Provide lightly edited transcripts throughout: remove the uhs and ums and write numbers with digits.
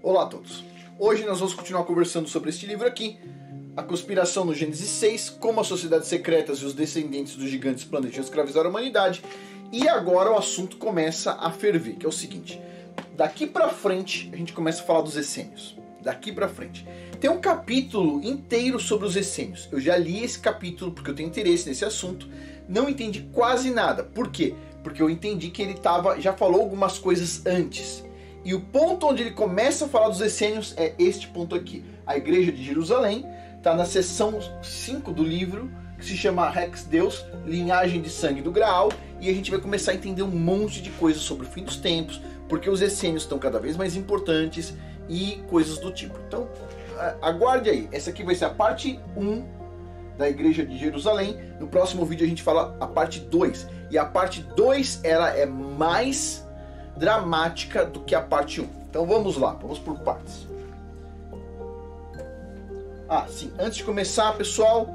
Olá a todos! Hoje nós vamos continuar conversando sobre este livro aqui, A Conspiração no Gênesis 6, como as sociedades secretas e os descendentes dos gigantes planejam escravizar a humanidade. E agora o assunto começa a ferver, que é o seguinte: daqui pra frente a gente começa a falar dos essênios. Daqui pra frente. Tem um capítulo inteiro sobre os essênios. Eu já li esse capítulo porque eu tenho interesse nesse assunto. Não entendi quase nada. Por quê? Porque eu entendi que ele já falou algumas coisas antes. E o ponto onde ele começa a falar dos essênios é este ponto aqui. A Igreja de Jerusalém está na seção 5 do livro, que se chama Rex Deus, Linhagem de Sangue do Graal. E a gente vai começar a entender um monte de coisas sobre o fim dos tempos, porque os essênios estão cada vez mais importantes e coisas do tipo. Então, aguarde aí. Essa aqui vai ser a parte 1 da Igreja de Jerusalém. No próximo vídeo a gente fala a parte 2. E a parte 2, ela é mais dramática do que a parte 1. Então vamos lá, vamos por partes. Sim, antes de começar, pessoal,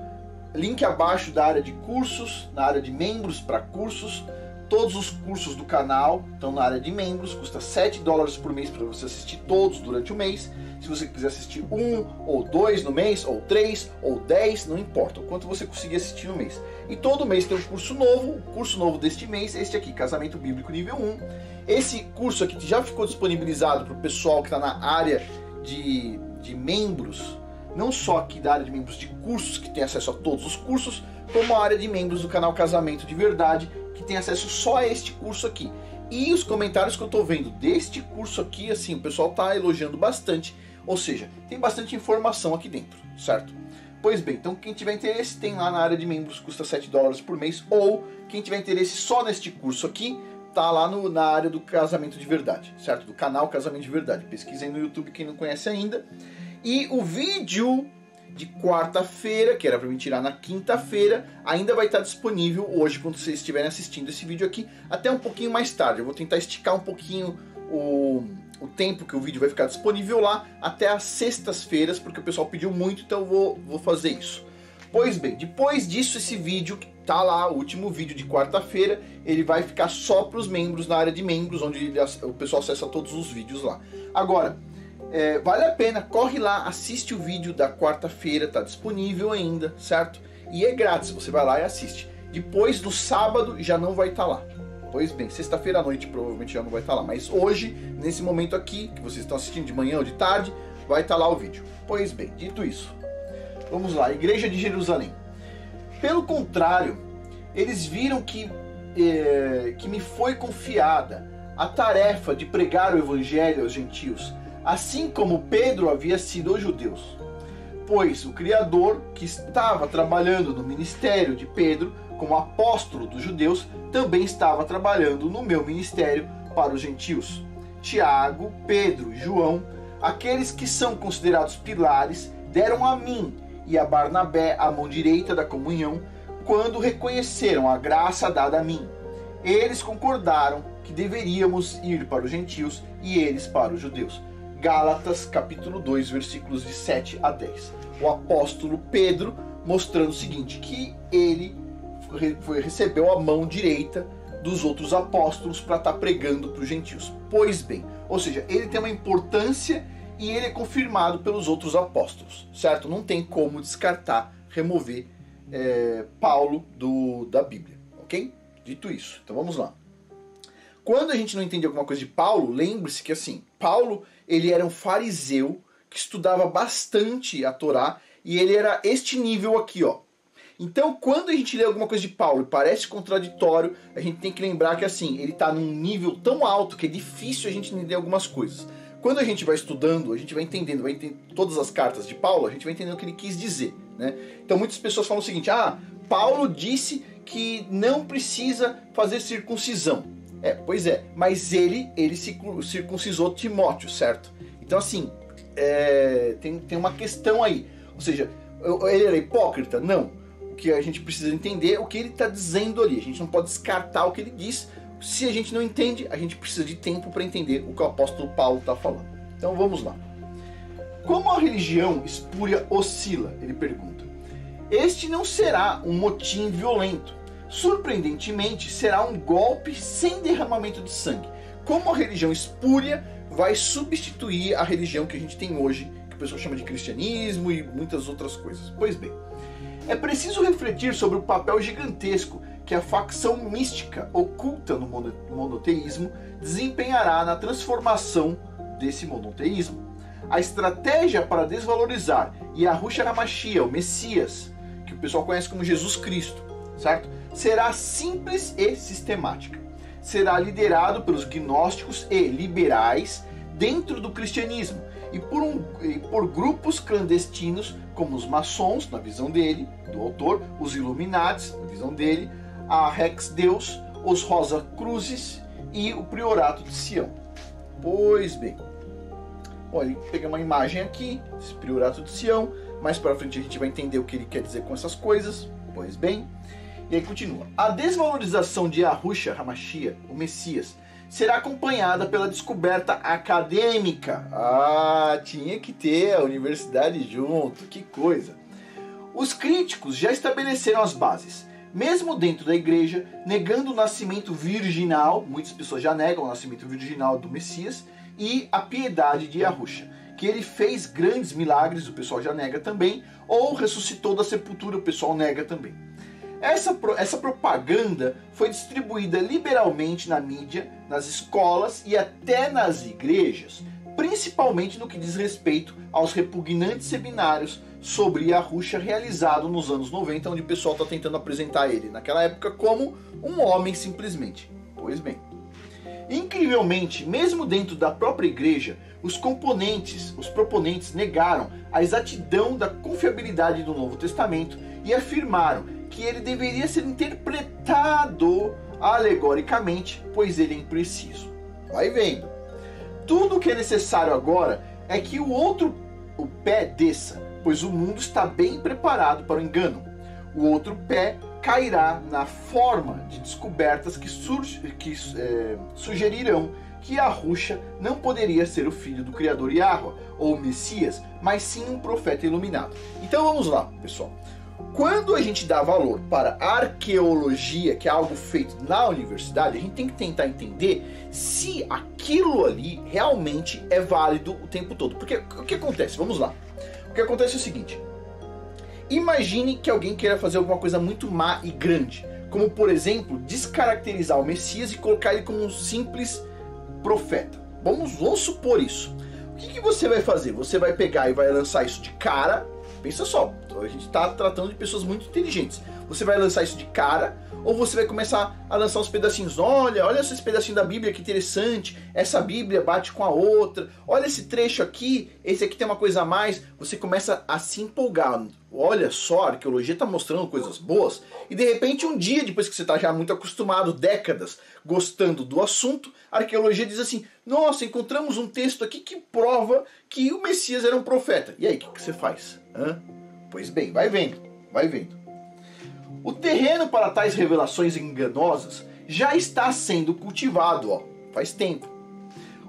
link abaixo da área de cursos, na área de membros para cursos. Todos os cursos do canal estão na área de membros, custa $7 por mês para você assistir todos durante o mês. Se você quiser assistir 1 ou 2 no mês, ou 3 ou 10, não importa, o quanto você conseguir assistir no mês. E todo mês tem um curso novo. O curso novo deste mês, este aqui, Casamento Bíblico Nível 1. Esse curso aqui já ficou disponibilizado para o pessoal que está na área de membros, não só aqui da área de membros de cursos, que tem acesso a todos os cursos, como a área de membros do canal Casamento de Verdade, que tem acesso só a este curso aqui. E os comentários que eu estou vendo deste curso aqui, assim, o pessoal está elogiando bastante, ou seja, tem bastante informação aqui dentro, certo? Pois bem, então quem tiver interesse tem lá na área de membros, custa $7 por mês, ou quem tiver interesse só neste curso aqui, tá lá na área do Casamento de Verdade, certo? Do canal Casamento de Verdade. Pesquisem no YouTube quem não conhece ainda. E o vídeo de quarta-feira, que era para me tirar na quinta-feira, ainda vai estar disponível hoje, quando vocês estiverem assistindo esse vídeo aqui, até um pouquinho mais tarde. Eu vou tentar esticar um pouquinho o tempo que o vídeo vai ficar disponível lá, até às sextas-feiras, porque o pessoal pediu muito, então eu vou fazer isso. Pois bem, depois disso, esse vídeo que tá lá, o último vídeo de quarta-feira, ele vai ficar só para os membros, na área de membros, onde o pessoal acessa todos os vídeos lá. Agora, vale a pena, corre lá, assiste o vídeo da quarta-feira, tá disponível ainda, certo? E é grátis, você vai lá e assiste. Depois, no sábado, já não vai estar lá. Pois bem, sexta-feira à noite provavelmente já não vai estar lá, mas hoje, nesse momento aqui, que vocês estão assistindo de manhã ou de tarde, vai estar lá o vídeo. Pois bem, dito isso, vamos lá, Igreja de Jerusalém. Pelo contrário, eles viram que me foi confiada a tarefa de pregar o evangelho aos gentios, assim como Pedro havia sido aos judeus. Pois o Criador, que estava trabalhando no ministério de Pedro como apóstolo dos judeus, também estava trabalhando no meu ministério para os gentios. Tiago, Pedro e João, aqueles que são considerados pilares, deram a mim e a Barnabé a mão direita da comunhão, quando reconheceram a graça dada a mim. Eles concordaram que deveríamos ir para os gentios e eles para os judeus. Gálatas capítulo 2, versículos de 7 a 10. O apóstolo Pedro mostrando o seguinte, que ele recebeu a mão direita dos outros apóstolos para estar pregando para os gentios. Pois bem, ou seja, ele tem uma importância e ele é confirmado pelos outros apóstolos, certo? Não tem como descartar, remover Paulo da Bíblia, ok? Dito isso, então vamos lá. Quando a gente não entende alguma coisa de Paulo, lembre-se que assim, Paulo, ele era um fariseu que estudava bastante a Torá e ele era este nível aqui, ó. Então, quando a gente lê alguma coisa de Paulo e parece contraditório, a gente tem que lembrar que assim, ele está num nível tão alto que é difícil a gente entender algumas coisas. Quando a gente vai estudando, a gente vai entendendo todas as cartas de Paulo, a gente vai entendendo o que ele quis dizer, né? Então muitas pessoas falam o seguinte, Paulo disse que não precisa fazer circuncisão. Pois é, mas ele circuncisou Timóteo, certo? Então assim, tem uma questão aí. Ou seja, ele era hipócrita? Não. O que a gente precisa entender é o que ele está dizendo ali. A gente não pode descartar o que ele diz. Se a gente não entende, a gente precisa de tempo para entender o que o apóstolo Paulo está falando. Então vamos lá. Como a religião espúria oscila? Ele pergunta. Este não será um motim violento. Surpreendentemente, será um golpe sem derramamento de sangue. Como a religião espúria vai substituir a religião que a gente tem hoje, que o pessoal chama de cristianismo e muitas outras coisas. Pois bem, é preciso refletir sobre o papel gigantesco que a facção mística oculta no monoteísmo desempenhará na transformação desse monoteísmo. A estratégia para desvalorizar Yahushua HaMashiach, o Messias, que o pessoal conhece como Jesus Cristo, certo? Será simples e sistemática. Será liderado pelos gnósticos e liberais dentro do cristianismo e por grupos clandestinos como os maçons, na visão dele, do autor, os Illuminatis, na visão dele, a Rex Deus, os Rosa Cruzes e o Priorato de Sião. Pois bem, olha, peguei uma imagem aqui, esse Priorato de Sião, mais para frente a gente vai entender o que ele quer dizer com essas coisas. Pois bem, e aí continua. A desvalorização de Yahushua HaMashiach, o Messias, será acompanhada pela descoberta acadêmica. Ah, tinha que ter a universidade junto, que coisa. Os críticos já estabeleceram as bases. Mesmo dentro da igreja, negando o nascimento virginal, muitas pessoas já negam o nascimento virginal do Messias, e a piedade de Yahushua, que ele fez grandes milagres, o pessoal já nega também, ou ressuscitou da sepultura, o pessoal nega também. Essa propaganda foi distribuída liberalmente na mídia, nas escolas e até nas igrejas, principalmente no que diz respeito aos repugnantes seminários sobre Yahushua realizado nos anos 90, onde o pessoal está tentando apresentar ele naquela época como um homem simplesmente. Pois bem, incrivelmente, mesmo dentro da própria igreja, os proponentes negaram a exatidão da confiabilidade do Novo Testamento e afirmaram que ele deveria ser interpretado alegoricamente, pois ele é impreciso. Vai vendo. Tudo o que é necessário agora é que o pé desça, pois o mundo está bem preparado para o engano. O outro pé cairá na forma de descobertas que sugerirão que Yahushua não poderia ser o filho do Criador Yahweh, ou Messias, mas sim um profeta iluminado. Então vamos lá, pessoal. Quando a gente dá valor para a arqueologia, que é algo feito na universidade, a gente tem que tentar entender se aquilo ali realmente é válido o tempo todo. Porque o que acontece? Vamos lá. O que acontece é o seguinte. Imagine que alguém queira fazer alguma coisa muito má e grande, como por exemplo, descaracterizar o Messias e colocar ele como um simples profeta. Vamos supor isso. O que você vai fazer? Você vai pegar e vai lançar isso de cara. Pensa só, a gente está tratando de pessoas muito inteligentes. Você vai lançar isso de cara, ou você vai começar a lançar uns pedacinhos. Olha esse pedacinho da Bíblia, que interessante. Essa Bíblia bate com a outra. Olha esse trecho aqui, esse aqui tem uma coisa a mais. Você começa a se empolgar. Olha só, a arqueologia está mostrando coisas boas. E de repente, um dia, depois que você está já muito acostumado, décadas, gostando do assunto, a arqueologia diz assim: nossa, encontramos um texto aqui que prova que o Messias era um profeta. E aí, o que você faz? Pois bem, vai vendo, vai vendo. O terreno para tais revelações enganosas já está sendo cultivado, faz tempo.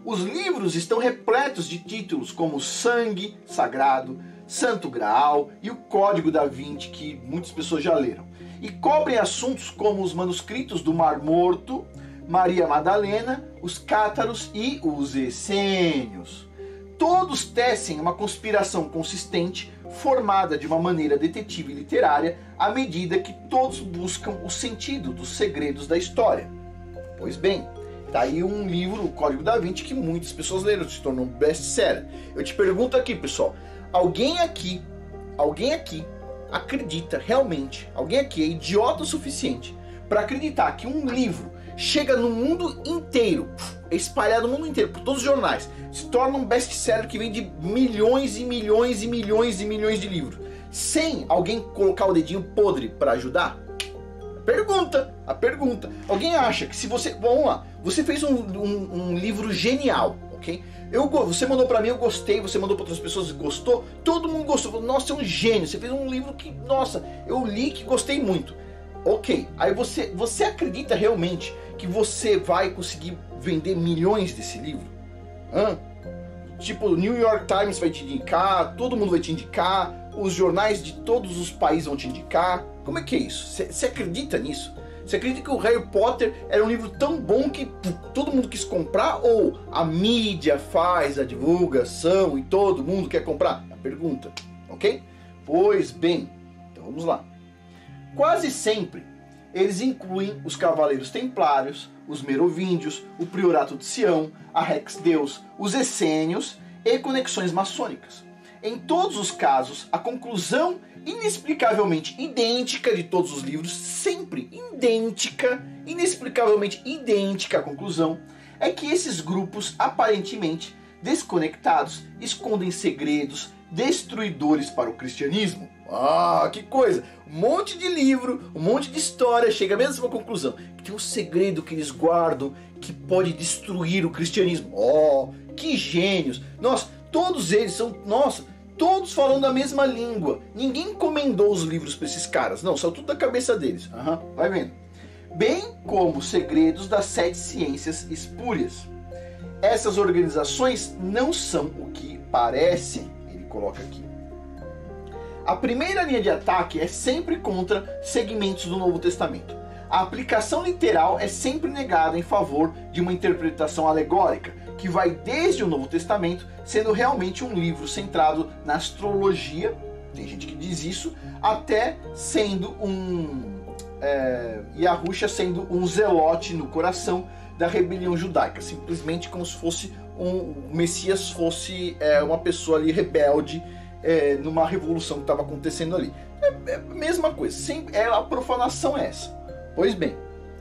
Os livros estão repletos de títulos como Sangue Sagrado, Santo Graal e o Código da Vinci, que muitas pessoas já leram. E cobrem assuntos como os manuscritos do Mar Morto, Maria Madalena, os cátaros e os essênios. Todos tecem uma conspiração consistente, formada de uma maneira detetive e literária, à medida que todos buscam o sentido dos segredos da história. Pois bem, tá aí um livro, o Código da Vinci, que muitas pessoas leram, se tornou um best-seller. Eu te pergunto aqui, pessoal, alguém aqui acredita realmente, alguém aqui é idiota o suficiente para acreditar que um livro chega no mundo inteiro, é espalhado no mundo inteiro, por todos os jornais, se torna um best-seller que vende milhões e milhões e milhões e milhões de livros, sem alguém colocar o dedinho podre para ajudar? A pergunta. Alguém acha que se você... Vamos lá. Você fez um livro genial, ok? Você mandou para mim, eu gostei. Você mandou para outras pessoas, gostou. Todo mundo gostou. Falou, nossa, é um gênio. Você fez um livro que, nossa, eu li que gostei muito. Ok. Aí você acredita realmente que você vai conseguir vender milhões desse livro? Tipo, o New York Times vai te indicar, todo mundo vai te indicar, os jornais de todos os países vão te indicar. Como é que é isso? Você acredita nisso? Você acredita que o Harry Potter era um livro tão bom que todo mundo quis comprar? Ou a mídia faz a divulgação e todo mundo quer comprar? É a pergunta, ok? Pois bem, então vamos lá. Quase sempre eles incluem os Cavaleiros Templários, os Merovíngios, o Priorato de Sião, a Rex Deus, os Essênios e conexões maçônicas. Em todos os casos, a conclusão inexplicavelmente idêntica de todos os livros, sempre idêntica, inexplicavelmente idêntica à conclusão, é que esses grupos aparentemente desconectados escondem segredos destruidores para o cristianismo. Ah, que coisa! Um monte de livro, um monte de história chega à mesma conclusão, que tem um segredo que eles guardam que pode destruir o cristianismo. Oh, que gênios! Nossa, todos eles são, todos falando a mesma língua. Ninguém encomendou os livros para esses caras. Não, saiu tudo da cabeça deles. Vai vendo. Bem como os segredos das 7 ciências espúrias. Essas organizações não são o que parecem. Ele coloca aqui. A primeira linha de ataque é sempre contra segmentos do Novo Testamento. A aplicação literal é sempre negada em favor de uma interpretação alegórica, que vai desde o Novo Testamento, sendo realmente um livro centrado na astrologia, tem gente que diz isso, até sendo Yahusha sendo um zelote no coração da rebelião judaica, simplesmente como se fosse o Messias fosse uma pessoa ali rebelde numa revolução que estava acontecendo ali. É a mesma coisa, a profanação é essa. Pois bem,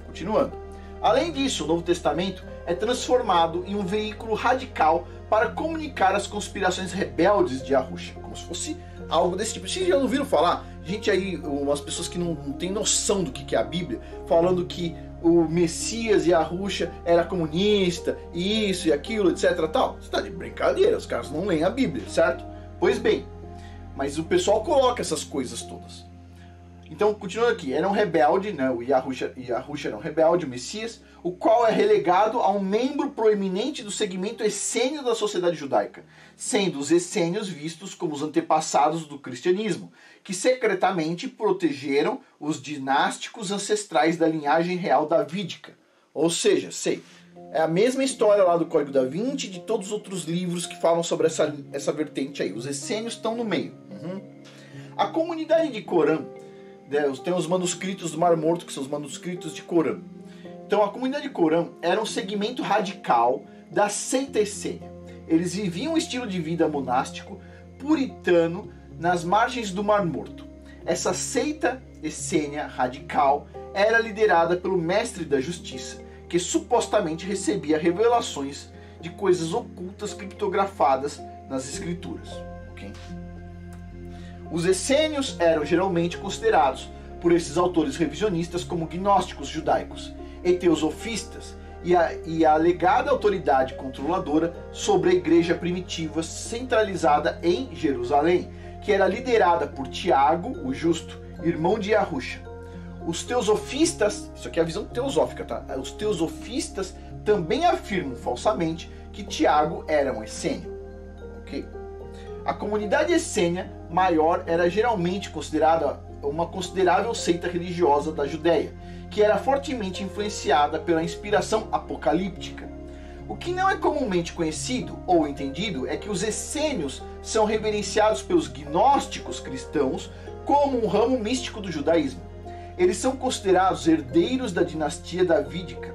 continuando. Além disso, o Novo Testamento é transformado em um veículo radical para comunicar as conspirações rebeldes de Yahusha, como se fosse algo desse tipo. Vocês já não ouviram falar? Gente aí, umas pessoas que não têm noção do que é a Bíblia, falando que o Messias Yahusha era comunista, e isso e aquilo, etc. Tal. Você está de brincadeira, os caras não leem a Bíblia, certo? Pois bem, mas o pessoal coloca essas coisas todas. Então, continuando aqui, era um rebelde, né? O Yahusha era um rebelde, o Messias, o qual é relegado a um membro proeminente do segmento essênio da sociedade judaica, sendo os essênios vistos como os antepassados do cristianismo, que secretamente protegeram os dinásticos ancestrais da linhagem real davídica. Ou seja, é a mesma história lá do Código da Vinci e de todos os outros livros que falam sobre essa vertente aí. Os essênios estão no meio. A comunidade de Corã, tem os manuscritos do Mar Morto, que são os manuscritos de Corã. Então a comunidade de Corã era um segmento radical da seita essênia. Eles viviam um estilo de vida monástico, puritano, nas margens do Mar Morto. Essa seita essênia radical era liderada pelo mestre da justiça, que supostamente recebia revelações de coisas ocultas criptografadas nas escrituras. Okay? Os essênios eram geralmente considerados por esses autores revisionistas como gnósticos judaicos e teosofistas e a alegada autoridade controladora sobre a igreja primitiva centralizada em Jerusalém, que era liderada por Tiago, o justo, irmão de Yahusha. Os teosofistas, isso aqui é a visão teosófica, tá? Os teosofistas também afirmam falsamente que Tiago era um essênio. Ok? A comunidade essênia maior era geralmente considerada uma considerável seita religiosa da Judéia, que era fortemente influenciada pela inspiração apocalíptica. O que não é comumente conhecido ou entendido é que os essênios são reverenciados pelos gnósticos cristãos como um ramo místico do judaísmo. Eles são considerados herdeiros da dinastia davídica,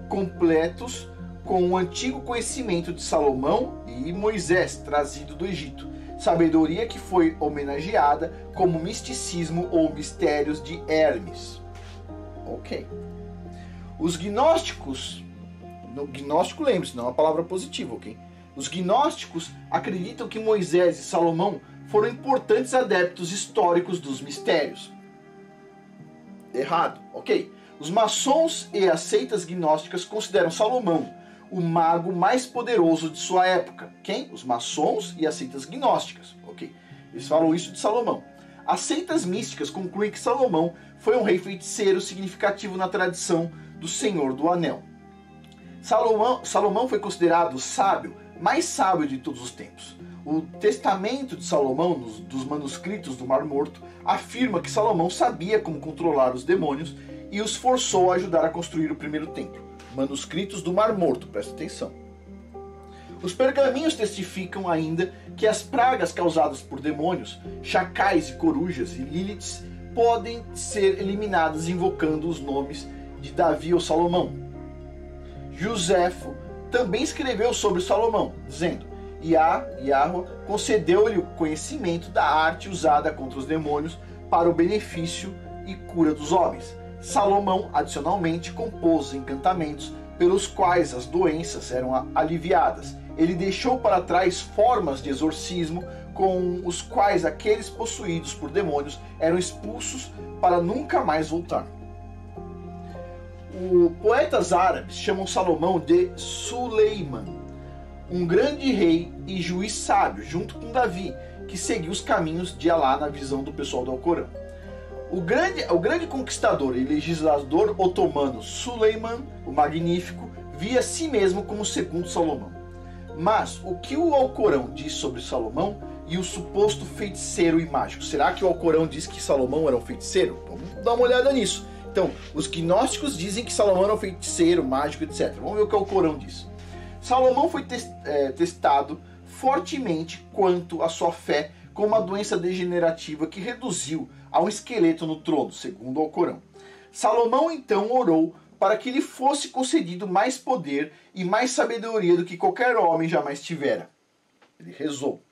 completos com o antigo conhecimento de Salomão e Moisés, trazido do Egito, sabedoria que foi homenageada como misticismo ou mistérios de Hermes. Ok. Os gnósticos, gnóstico, lembre-se, não é uma palavra positiva, ok? Os gnósticos acreditam que Moisés e Salomão foram importantes adeptos históricos dos mistérios. Errado, ok? Os maçons e as seitas gnósticas consideram Salomão o mago mais poderoso de sua época. Quem? Os maçons e as seitas gnósticas, ok? Eles falam isso de Salomão. As seitas místicas concluem que Salomão foi um rei feiticeiro significativo na tradição do Senhor do Anel. Salomão foi considerado o sábio, mais sábio de todos os tempos. O testamento de Salomão, dos manuscritos do Mar Morto, afirma que Salomão sabia como controlar os demônios e os forçou a ajudar a construir o primeiro templo. Manuscritos do Mar Morto, presta atenção. Os pergaminhos testificam ainda que as pragas causadas por demônios, chacais e corujas e Liliths podem ser eliminadas invocando os nomes de Davi ou Salomão. Joséfo também escreveu sobre Salomão, dizendo: Yahweh concedeu-lhe o conhecimento da arte usada contra os demônios para o benefício e cura dos homens. Salomão, adicionalmente, compôs encantamentos pelos quais as doenças eram aliviadas. Ele deixou para trás formas de exorcismo com os quais aqueles possuídos por demônios eram expulsos para nunca mais voltar. Os poetas árabes chamam Salomão de Suleiman, um grande rei e juiz sábio, junto com Davi, que seguiu os caminhos de Alá na visão do pessoal do Alcorão. O grande conquistador e legislador otomano Suleiman, o Magnífico, via a si mesmo como segundo Salomão. Mas o que o Alcorão diz sobre Salomão e o suposto feiticeiro e mágico? Será que o Alcorão diz que Salomão era um feiticeiro? Vamos dar uma olhada nisso. Então, os gnósticos dizem que Salomão era um feiticeiro, mágico, etc. Vamos ver o que o Alcorão diz. Salomão foi testado fortemente quanto à sua fé com uma doença degenerativa que reduziu a um esqueleto no trono, segundo o Alcorão. Salomão então orou para que lhe fosse concedido mais poder e mais sabedoria do que qualquer homem jamais tivera. Ele rezou.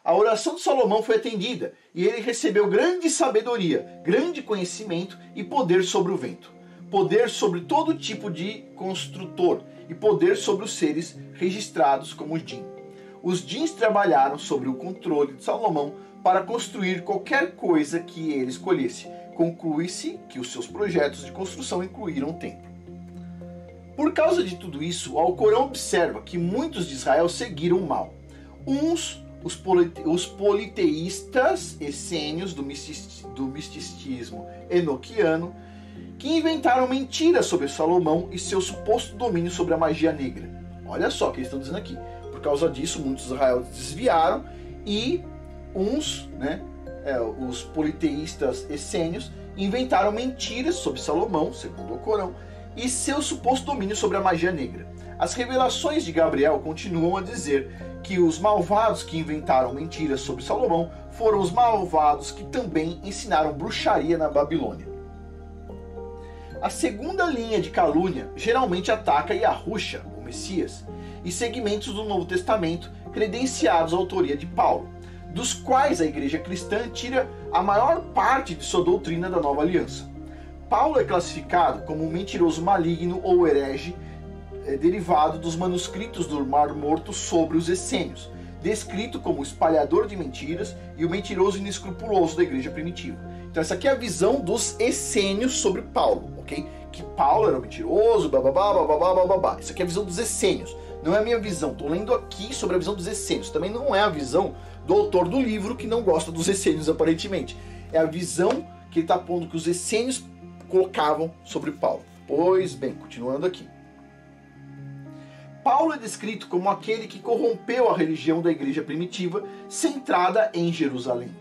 A oração de Salomão foi atendida e ele recebeu grande sabedoria, grande conhecimento e poder sobre o vento, poder sobre todo tipo de construtor e poder sobre os seres registrados como Jin. Os Jins trabalharam sobre o controle de Salomão para construir qualquer coisa que ele escolhesse. Conclui-se que os seus projetos de construção incluíram o templo. Por causa de tudo isso, o Alcorão observa que muitos de Israel seguiram o mal. Os politeístas essênios do misticismo enoquiano, que inventaram mentiras sobre Salomão e seu suposto domínio sobre a magia negra. Olha só o que eles estão dizendo aqui. Por causa disso, muitos de Israel desviaram e os politeístas essênios inventaram mentiras sobre Salomão, segundo o Corão, e seu suposto domínio sobre a magia negra. As revelações de Gabriel continuam a dizer que os malvados que inventaram mentiras sobre Salomão foram os malvados que também ensinaram bruxaria na Babilônia. A segunda linha de calúnia geralmente ataca Yahusha, o Messias, e segmentos do Novo Testamento credenciados à autoria de Paulo, dos quais a igreja cristã tira a maior parte de sua doutrina da Nova Aliança. Paulo é classificado como um mentiroso maligno ou herege derivado dos manuscritos do Mar Morto sobre os essênios, descrito como o espalhador de mentiras e o mentiroso inescrupuloso da igreja primitiva. Então essa aqui é a visão dos essênios sobre Paulo, ok? Que Paulo era um mentiroso, bababá. Essa aqui é a visão dos essênios. Não é a minha visão, estou lendo aqui sobre a visão dos essênios. Também não é a visão do autor do livro, que não gosta dos essênios aparentemente. É a visão que ele está pondo que os essênios colocavam sobre Paulo. Pois bem, continuando aqui. Paulo é descrito como aquele que corrompeu a religião da igreja primitiva centrada em Jerusalém.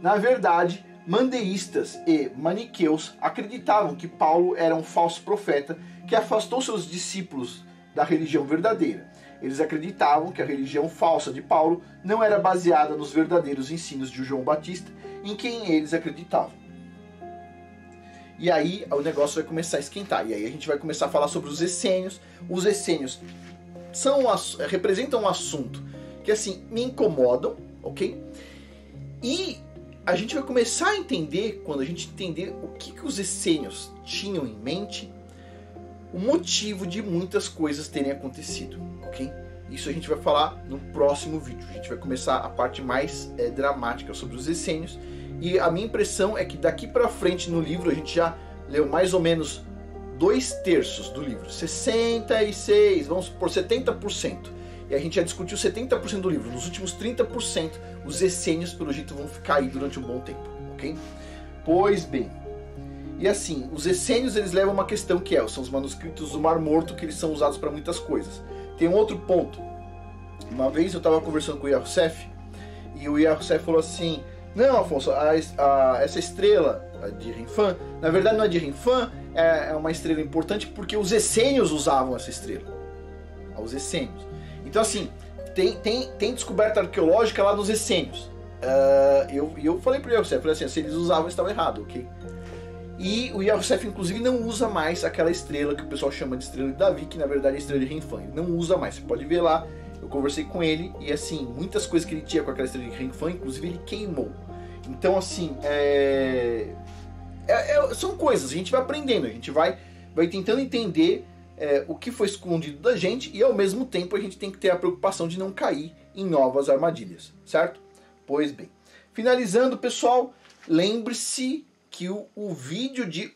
Na verdade, mandeístas e maniqueus acreditavam que Paulo era um falso profeta que afastou seus discípulos da religião verdadeira. Eles acreditavam que a religião falsa de Paulo não era baseada nos verdadeiros ensinos de João Batista, em quem eles acreditavam. E aí o negócio vai começar a esquentar. E aí a gente vai começar a falar sobre os essênios. Os essênios representam um assunto que assim me incomodam, ok? E a gente vai começar a entender, quando a gente entender o que os essênios tinham em mente, o motivo de muitas coisas terem acontecido, ok? Isso a gente vai falar no próximo vídeo. A gente vai começar a parte mais dramática sobre os essênios. E a minha impressão é que daqui para frente no livro a gente já leu mais ou menos 2/3 do livro. 66, vamos por 70%. E a gente já discutiu 70% do livro. Nos últimos 30%, os essênios, pelo jeito, vão ficar aí durante um bom tempo, ok? Pois bem. E assim, os essênios, eles levam uma questão que são os manuscritos do Mar Morto, que eles são usados para muitas coisas. Tem um outro ponto. Uma vez eu estava conversando com o Yahussef, e o Yahussef falou assim: Não, Afonso, essa estrela de Renfan, na verdade não é de Renfan, é uma estrela importante porque os essênios usavam essa estrela. Os essênios. Então assim, tem descoberta arqueológica lá dos essênios. Eu falei para o Yosef, falei assim, se eles usavam estava errado, ok? E o Yosef inclusive não usa mais aquela estrela que o pessoal chama de estrela de Davi, que na verdade é a estrela de Renfan. Ele não usa mais, você pode ver lá. Eu conversei com ele e assim, muitas coisas que ele tinha com aquela estrela de Renfan, inclusive ele queimou. Então assim, são coisas, a gente vai aprendendo, a gente vai tentando entender o que foi escondido da gente e ao mesmo tempo a gente tem que ter a preocupação de não cair em novas armadilhas, certo? Pois bem, finalizando pessoal, lembre-se que o vídeo de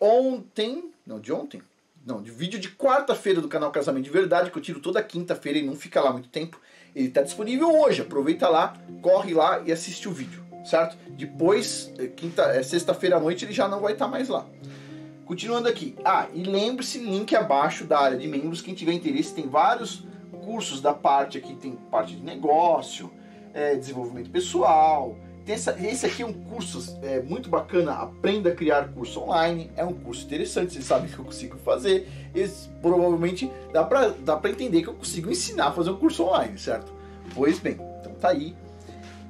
vídeo de quarta-feira do canal Casamento de Verdade, que eu tiro toda quinta-feira e não fica lá muito tempo, ele está disponível hoje, aproveita lá, corre lá e assiste o vídeo, certo? Depois, sexta-feira à noite ele já não vai estar mais lá. Continuando aqui, e lembre-se, link abaixo da área de membros, quem tiver interesse, tem vários cursos da parte aqui, tem parte de negócio, desenvolvimento pessoal. Esse aqui é um curso muito bacana, Aprenda a Criar Curso Online, é um curso interessante, vocês sabem que eu consigo fazer, provavelmente dá pra entender que eu consigo ensinar a fazer um curso online, certo? Pois bem, então tá aí.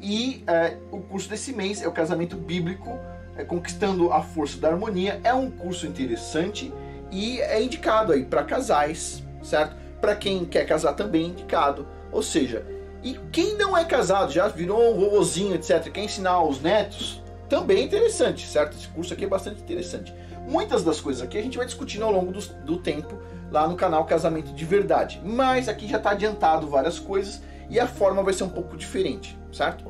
E o curso desse mês é o Casamento Bíblico, Conquistando a Força da Harmonia, é um curso interessante e é indicado aí para casais, certo? Para quem quer casar também é indicado, ou seja, e quem não é casado, já virou um vovozinho, etc., quer ensinar aos netos, também é interessante, certo? Esse curso aqui é bastante interessante. Muitas das coisas aqui a gente vai discutindo ao longo do tempo lá no canal Casamento de Verdade, mas aqui já está adiantado várias coisas e a forma vai ser um pouco diferente, certo?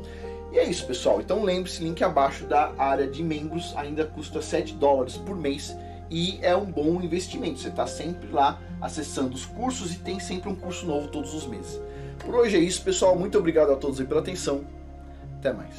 E é isso, pessoal. Então lembre-se, link abaixo da área de membros, ainda custa $7 por mês e é um bom investimento. Você está sempre lá acessando os cursos e tem sempre um curso novo todos os meses. Por hoje é isso, pessoal. Muito obrigado a todos aí pela atenção. Até mais.